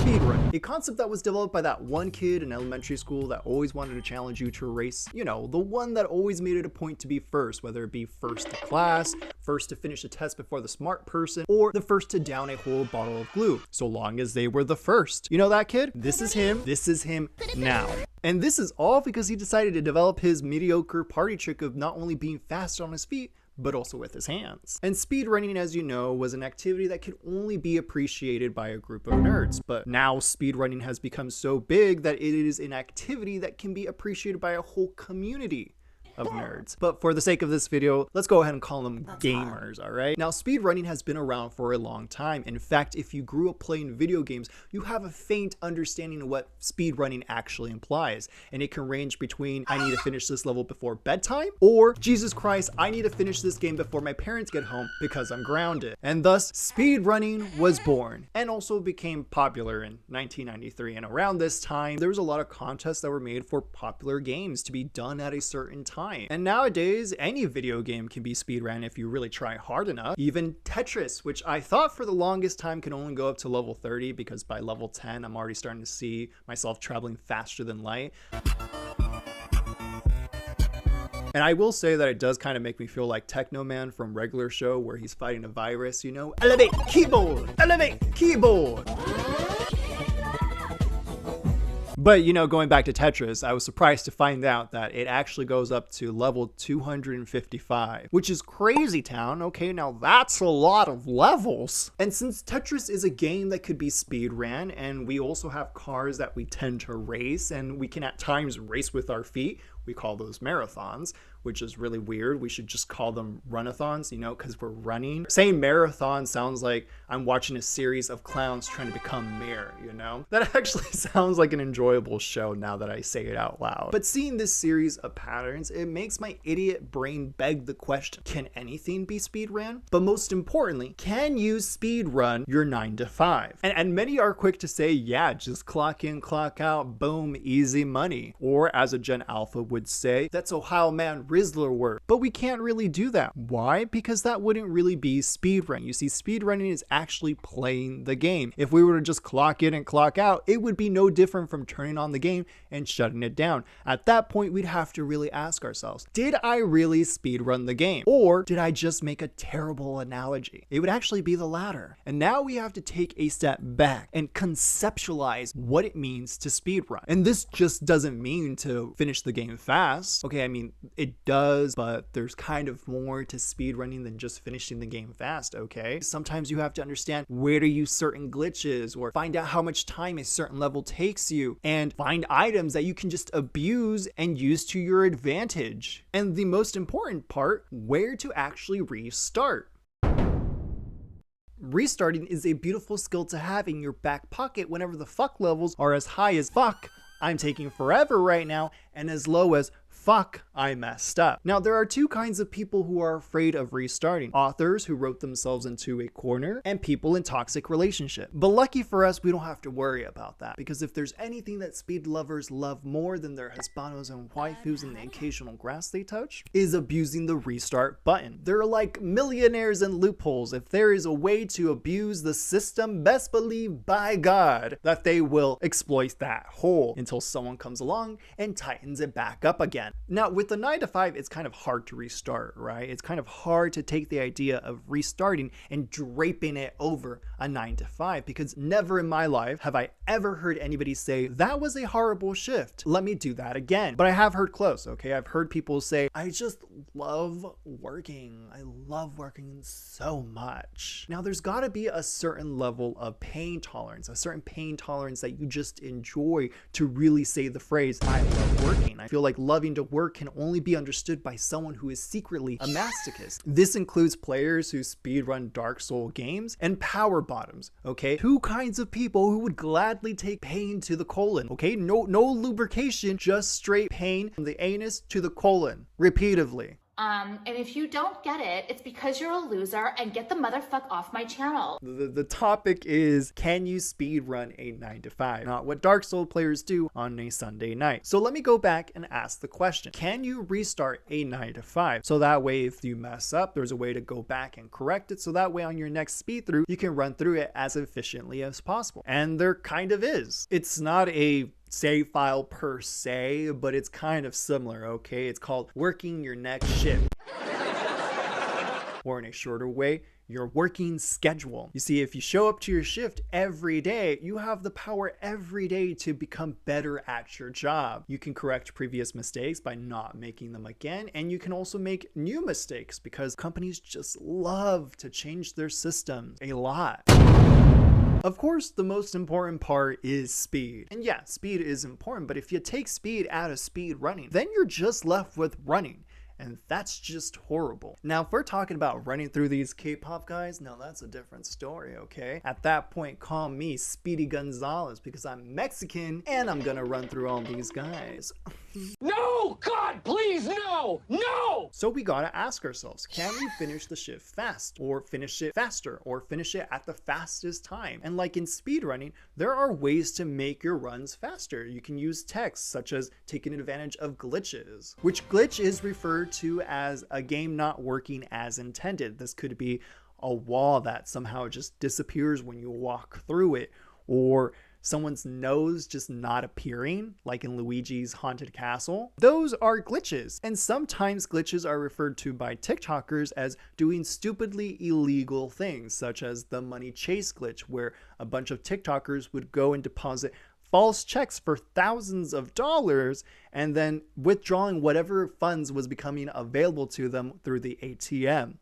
speedrunning, a concept that was developed by that one kid in elementary school that always wanted to challenge you to a race. You know, the one that always made it a point to be first, whether it be first to class, first to finish a test before the smart person, or the first to down a whole bottle of glue, so long as they were the first. You know that kid? This is him now. And this is all because he decided to develop his mediocre party trick of not only being fast on his feet, but also with his hands. And speedrunning, as you know, was an activity that could only be appreciated by a group of nerds. But now speedrunning has become so big that it is an activity that can be appreciated by a whole community of nerds. But for the sake of this video, let's go ahead and call them gamers, all right? Now, speedrunning has been around for a long time. In fact, if you grew up playing video games, you have a faint understanding of what speedrunning actually implies. And it can range between, I need to finish this level before bedtime, or, Jesus Christ, I need to finish this game before my parents get home because I'm grounded. And thus, speedrunning was born and also became popular in 1993. And around this time, there was a lot of contests that were made for popular games to be done at a certain time. And nowadays, any video game can be speedrun if you really try hard enough. Even Tetris, which I thought for the longest time can only go up to level 30, because by level 10, I'm already starting to see myself traveling faster than light. And I will say that it does kind of make me feel like Techno Man from Regular Show, where he's fighting a virus, you know? Elevate keyboard! Elevate keyboard! But, you know, going back to Tetris, I was surprised to find out that it actually goes up to level 255, which is crazy town. Okay, now that's a lot of levels. And since Tetris is a game that could be speedrun, and we also have cars that we tend to race, and we can at times race with our feet, we call those marathons, which is really weird. We should just call them runathons, you know, because we're running. Saying marathon sounds like I'm watching a series of clowns trying to become mayor, you know? That actually sounds like an enjoyable show now that I say it out loud. But seeing this series of patterns, it makes my idiot brain beg the question, can anything be speedrun? But most importantly, can you speedrun your 9 to 5? And many are quick to say, yeah, just clock in, clock out, boom, easy money. Or as a Gen Alpha would say, that's Ohio man Rizzler work. But we can't really do that. Why? Because that wouldn't really be speedrun. You see, speedrunning is actually playing the game. If we were to just clock in and clock out, it would be no different from turning on the game and shutting it down. At that point, we'd have to really ask ourselves, did I really speedrun the game? Or did I just make a terrible analogy? It would actually be the latter. And now we have to take a step back and conceptualize what it means to speedrun. And this just doesn't mean to finish the game fast. Okay, I mean, it does, but there's kind of more to speedrunning than just finishing the game fast, okay? Sometimes you have to understand where to use certain glitches, or find out how much time a certain level takes you, and find items that you can just abuse and use to your advantage. And the most important part, where to actually restart. Restarting is a beautiful skill to have in your back pocket whenever the fuck levels are as high as fuck, I'm taking forever right now, and as low as fuck, I messed up. Now, there are two kinds of people who are afraid of restarting. Authors who wrote themselves into a corner, and people in toxic relationships. But lucky for us, we don't have to worry about that, because if there's anything that speed lovers love more than their husbandos and waifus and the occasional grass they touch, is abusing the restart button. They're like millionaires and loopholes. If there is a way to abuse the system, best believe by God that they will exploit that hole until someone comes along and tightens it back up again. Now, with the 9 to 5, it's kind of hard to restart, right? It's kind of hard to take the idea of restarting and draping it over a 9 to 5, because never in my life have I ever heard anybody say, that was a horrible shift, let me do that again. But I have heard close, okay? I've heard people say, I just love working. I love working so much. Now, there's got to be a certain level of pain tolerance, a certain pain tolerance that you just enjoy to really say the phrase, I love working. I feel like loving to work can only be understood by someone who is secretly a masochist. This includes players who speedrun Dark Souls games and power bottoms, okay? Two kinds of people who would gladly take pain to the colon, okay? No lubrication, just straight pain from the anus to the colon, repeatedly. And if you don't get it, it's because you're a loser, and get the motherfuck off my channel. The topic is, can you speed run a 9 to 5? Not what Dark Souls players do on a Sunday night. So let me go back and ask the question. Can you restart a 9 to 5? So that way if you mess up, there's a way to go back and correct it. So that way on your next speed through, you can run through it as efficiently as possible. And there kind of is. It's not a save file per se, but it's kind of similar, okay? It's called working your next shift. Or in a shorter way, your working schedule. You see, if you show up to your shift every day, you have the power every day to become better at your job. You can correct previous mistakes by not making them again, and you can also make new mistakes because companies just love to change their systems a lot. Of course, the most important part is speed. And yeah, speed is important, but if you take speed out of speed running, then you're just left with running. And that's just horrible. Now, if we're talking about running through these K-pop guys, now that's a different story, okay? At that point, call me Speedy Gonzalez because I'm Mexican and I'm gonna run through all these guys. No! God, please, no! No! So we gotta ask ourselves, can we finish the shift fast, or finish it faster, or finish it at the fastest time? And like in speedrunning, there are ways to make your runs faster. You can use text, such as taking advantage of glitches, which glitch is referred to as a game not working as intended. This could be a wall that somehow just disappears when you walk through it, or someone's nose just not appearing, like in Luigi's Haunted Castle. Those are glitches, and sometimes glitches are referred to by TikTokers as doing stupidly illegal things, such as the money chase glitch, where a bunch of TikTokers would go and deposit false checks for thousands of dollars and then withdrawing whatever funds was becoming available to them through the ATM.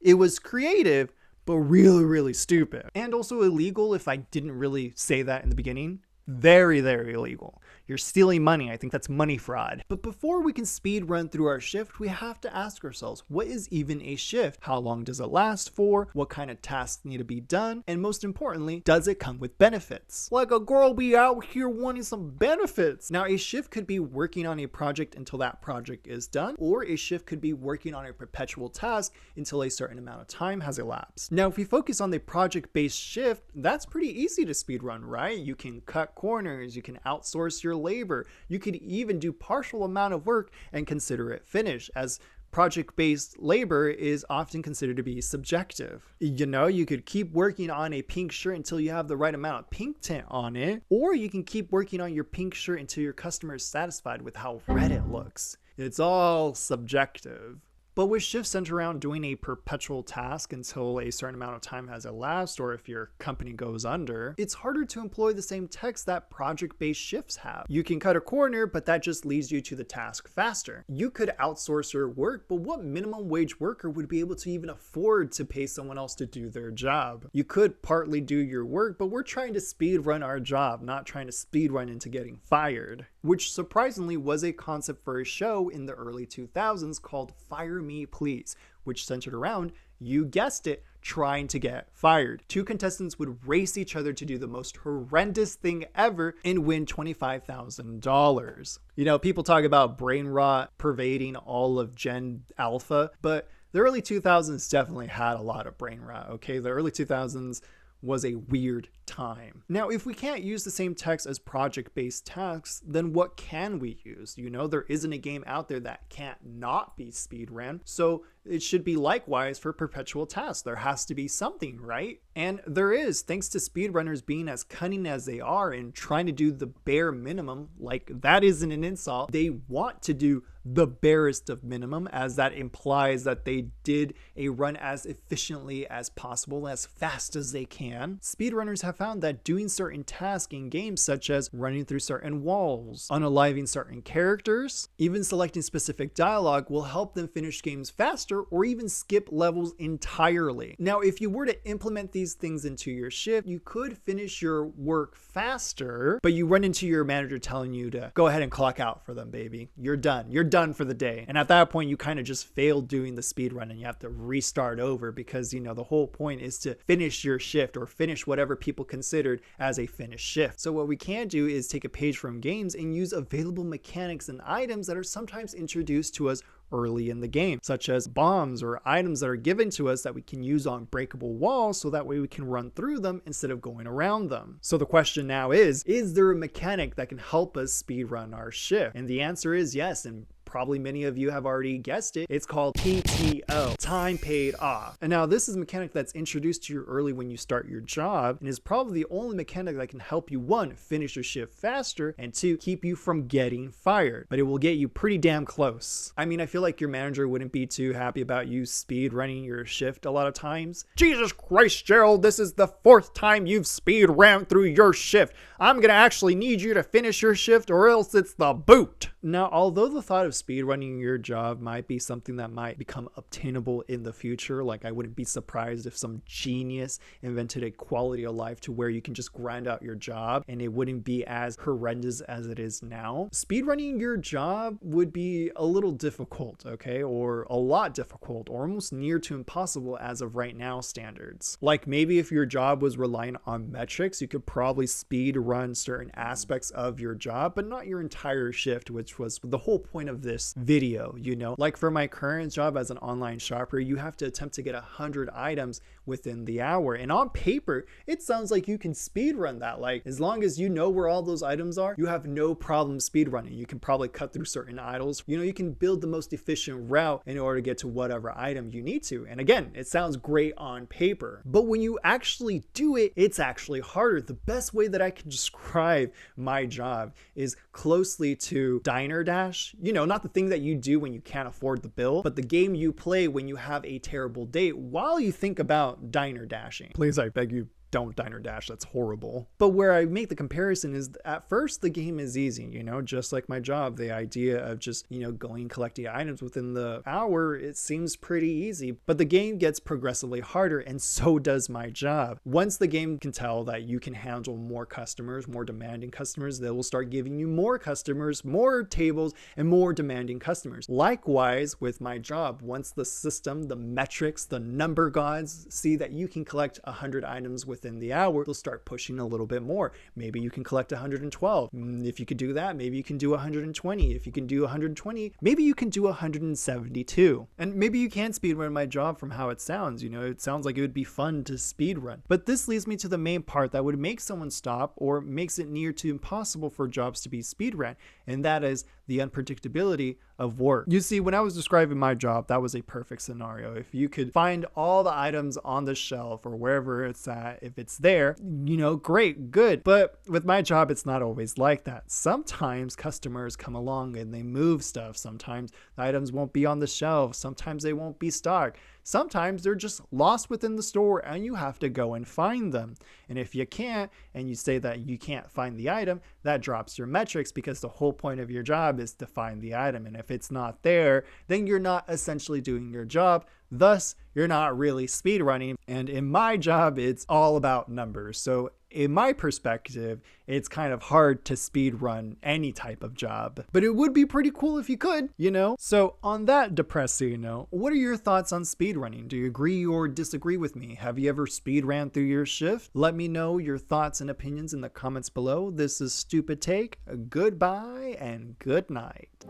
It was creative, but really, really stupid. And also illegal, if I didn't really say that in the beginning. Very, very illegal. You're stealing money. I think that's money fraud. But before we can speed run through our shift, we have to ask ourselves, what is even a shift? How long does it last for? What kind of tasks need to be done? And most importantly, does it come with benefits? Like a girl be out here wanting some benefits. Now, a shift could be working on a project until that project is done, or a shift could be working on a perpetual task until a certain amount of time has elapsed. Now, if we focus on the project-based shift, that's pretty easy to speed run, right? You can cut corners, you can outsource your labor, you could even do partial amount of work and consider it finished, as project-based labor is often considered to be subjective. You know, you could keep working on a pink shirt until you have the right amount of pink tint on it, or you can keep working on your pink shirt until your customer is satisfied with how red it looks. It's all subjective. But with shifts centered around doing a perpetual task until a certain amount of time has elapsed, or if your company goes under, it's harder to employ the same text that project-based shifts have. You can cut a corner, but that just leads you to the task faster. You could outsource your work, but what minimum wage worker would be able to even afford to pay someone else to do their job? You could partly do your work, but we're trying to speed run our job, not trying to speed run into getting fired, which surprisingly was a concept for a show in the early 2000s called Fire Me Please, which centered around, you guessed it, trying to get fired. Two contestants would race each other to do the most horrendous thing ever and win $25,000. You know, people talk about brain rot pervading all of Gen Alpha, but the early 2000s definitely had a lot of brain rot, okay? The early 2000s was a weird time. Now, if we can't use the same text as project-based tasks, then what can we use? You know, there isn't a game out there that can't not be speedrun, so it should be likewise for perpetual tasks. There has to be something, right? And there is, thanks to speedrunners being as cunning as they are and trying to do the bare minimum. Like, that isn't an insult. They want to do the barest of minimum, as that implies that they did a run as efficiently as possible, as fast as they can. Speedrunners have found that doing certain tasks in games, such as running through certain walls, unaliving certain characters, even selecting specific dialogue, will help them finish games faster or even skip levels entirely. Now, if you were to implement these things into your shift, you could finish your work faster, but you run into your manager telling you to go ahead and clock out for them, baby. You're done. You're done for the day. And at that point, you kind of just failed doing the speed run and you have to restart over because, you know, the whole point is to finish your shift or finish whatever people considered as a finished shift. So what we can do is take a page from games and use available mechanics and items that are sometimes introduced to us early in the game, such as bombs or items that are given to us that we can use on breakable walls so that way we can run through them instead of going around them. So the question now is there a mechanic that can help us speedrun our shift? And the answer is yes, and probably many of you have already guessed it. It's called PTO, time paid off. And now this is a mechanic that's introduced to you early when you start your job and is probably the only mechanic that can help you, one, finish your shift faster, and two, keep you from getting fired. But it will get you pretty damn close. I mean, I feel like your manager wouldn't be too happy about you speed running your shift a lot of times. Jesus Christ, Gerald, this is the 4th time you've speed ran through your shift. I'm gonna actually need you to finish your shift or else it's the boot. Now, although the thought of speedrunning your job might be something that might become obtainable in the future, like I wouldn't be surprised if some genius invented a quality of life to where you can just grind out your job and it wouldn't be as horrendous as it is now. Speedrunning your job would be a little difficult, okay, or a lot difficult, or almost near to impossible as of right now standards. Like maybe if your job was relying on metrics, you could probably speed run certain aspects of your job, but not your entire shift, which was the whole point of this video, you know? Like for my current job as an online shopper, you have to attempt to get 100 items within the hour. And on paper, it sounds like you can speed run that. Like as long as you know where all those items are, you have no problem speed running. You can probably cut through certain idols. You know, you can build the most efficient route in order to get to whatever item you need to. And again, it sounds great on paper, but when you actually do it, it's actually harder. The best way that I can describe my job is closely to Diner Dash. You know, not the thing that you do when you can't afford the bill, but the game you play when you have a terrible date while you think about diner dashing. Please, I beg you, don't diner dash, that's horrible. But where I make the comparison is at first the game is easy, you know, just like my job. The idea of just, you know, going and collecting items within the hour, it seems pretty easy, but the game gets progressively harder, and so does my job. Once the game can tell that you can handle more customers, more demanding customers, they will start giving you more customers, more tables, and more demanding customers. Likewise with my job, once the system, the metrics, the number gods see that you can collect 100 items within the hour, they'll start pushing a little bit more. Maybe you can collect 112. If you could do that, maybe you can do 120. If you can do 120, maybe you can do 172. And maybe you can speedrun my job from how it sounds. You know, it sounds like it would be fun to speedrun. But this leads me to the main part that would make someone stop or makes it near to impossible for jobs to be speedrun, and that is the unpredictability of work. You see, when I was describing my job, that was a perfect scenario. If you could find all the items on the shelf or wherever it's at, if it's there, you know, great, good. But with my job, it's not always like that. Sometimes customers come along and they move stuff. Sometimes the items won't be on the shelf. Sometimes they won't be stocked. Sometimes they're just lost within the store and you have to go and find them. And if you can't, and you say that you can't find the item, that drops your metrics because the whole point of your job is to find the item. And if it's not there, then you're not essentially doing your job. Thus, you're not really speedrunning. And in my job, it's all about numbers. So in my perspective, it's kind of hard to speedrun any type of job, but it would be pretty cool if you could, you know? So on that depressing note, what are your thoughts on speedrunning? Do you agree or disagree with me? Have you ever speedran through your shift? Let me know your thoughts and opinions in the comments below. This is Stupid Take. Goodbye and good night.